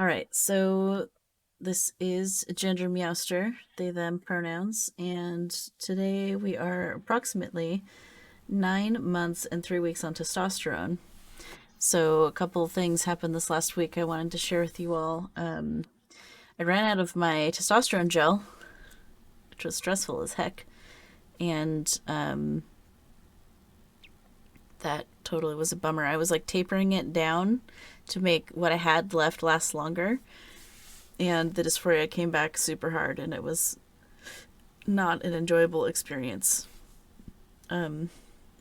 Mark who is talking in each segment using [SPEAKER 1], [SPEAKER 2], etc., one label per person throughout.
[SPEAKER 1] All right, so this is GenderMeowster, they, them pronouns, and today we are approximately 9 months and 3 weeks on testosterone. So, a couple of things happened this last week I wanted to share with you all. I ran out of my testosterone gel, which was stressful as heck, and that totally was a bummer. I was like tapering it down to make what I had left last longer, and the dysphoria came back super hard, and it was not an enjoyable experience.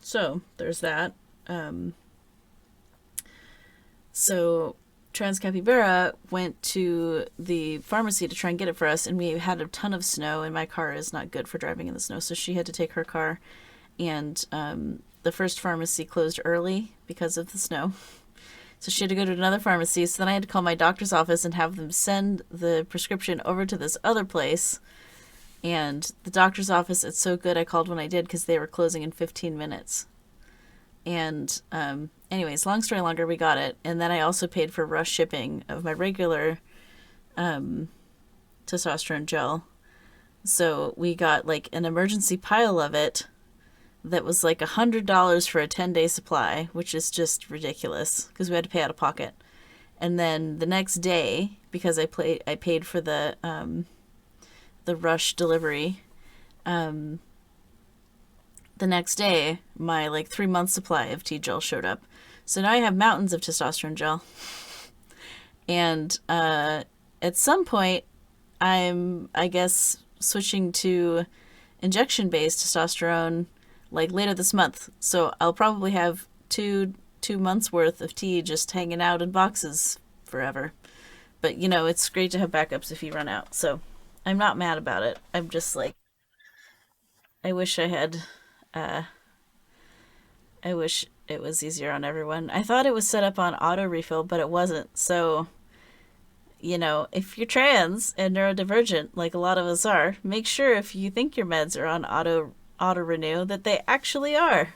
[SPEAKER 1] So there's that. So Trans Capybara went to the pharmacy to try and get it for us, and we had a ton of snow, and my car is not good for driving in the snow, so she had to take her car, and the first pharmacy closed early because of the snow. So she had to go to another pharmacy. So then I had to call my doctor's office and have them send the prescription over to this other place. And the doctor's office, it's so good I called when I did because they were closing in 15 minutes. And anyways, long story longer, we got it. And then I also paid for rush shipping of my regular testosterone gel. So we got like an emergency pile of it that was like $100 for a 10-day supply, which is just ridiculous because we had to pay out of pocket. And then the next day, because I paid for the rush delivery, the next day my like 3 month supply of T gel showed up. So now I have mountains of testosterone gel. And at some point, I guess, switching to injection based testosterone like later this month. So I'll probably have two months worth of tea just hanging out in boxes forever. But you know, it's great to have backups if you run out. So I'm not mad about it. I'm just like, I wish I had I wish it was easier on everyone. I thought it was set up on auto refill, but it wasn't. So, you know, if you're trans and neurodivergent, like a lot of us are, make sure if you think your meds are on auto renew that they actually are.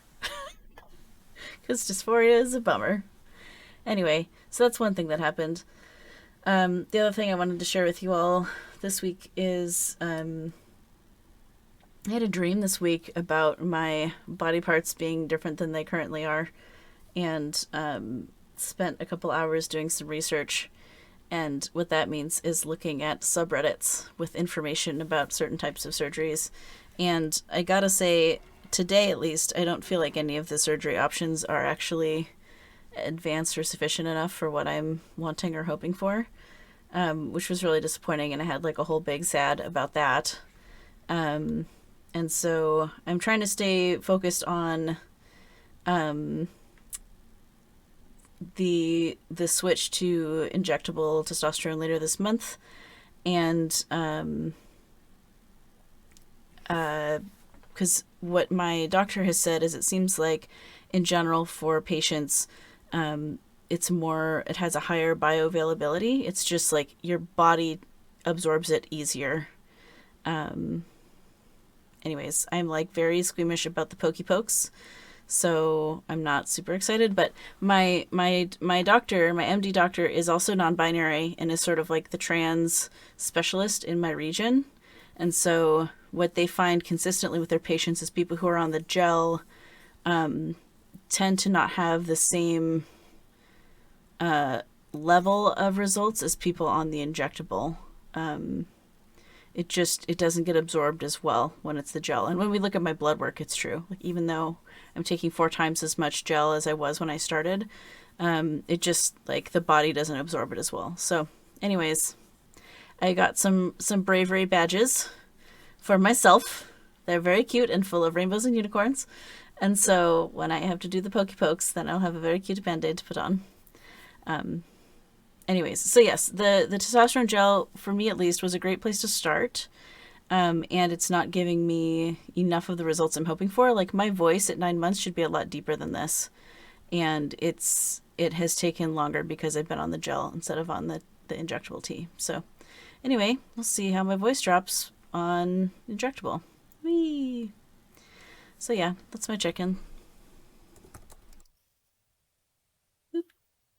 [SPEAKER 1] Because dysphoria is a bummer. Anyway, so that's one thing that happened. The other thing I wanted to share with you all this week is I had a dream this week about my body parts being different than they currently are, and spent a couple hours doing some research. And what that means is looking at subreddits with information about certain types of surgeries. And I gotta say, today at least, I don't feel like any of the surgery options are actually advanced or sufficient enough for what I'm wanting or hoping for, which was really disappointing. And I had like a whole big sad about that. And so I'm trying to stay focused on the switch to injectable testosterone later this month, and because what my doctor has said is it seems like in general for patients, it has a higher bioavailability. It's just like your body absorbs it easier. Anyways, I'm like very squeamish about the pokey pokes, so I'm not super excited. But my doctor, my MD doctor, is also non-binary and is sort of like the trans specialist in my region. And so what they find consistently with their patients is people who are on the gel tend to not have the same level of results as people on the injectable. It doesn't get absorbed as well when it's the gel. And when we look at my blood work, it's true. Like, even though I'm taking 4 times as much gel as I was when I started, it just, like, the body doesn't absorb it as well. So anyways, I got some bravery badges for myself. They're very cute and full of rainbows and unicorns. And so when I have to do the pokey pokes, then I'll have a very cute band-aid to put on. Anyways, so yes, the testosterone gel, for me at least, was a great place to start. And it's not giving me enough of the results I'm hoping for. Like, my voice at 9 months should be a lot deeper than this. And it has taken longer because I've been on the gel instead of on the injectable tea. So anyway, we'll see how my voice drops on injectable. Whee! So yeah, that's my check-in.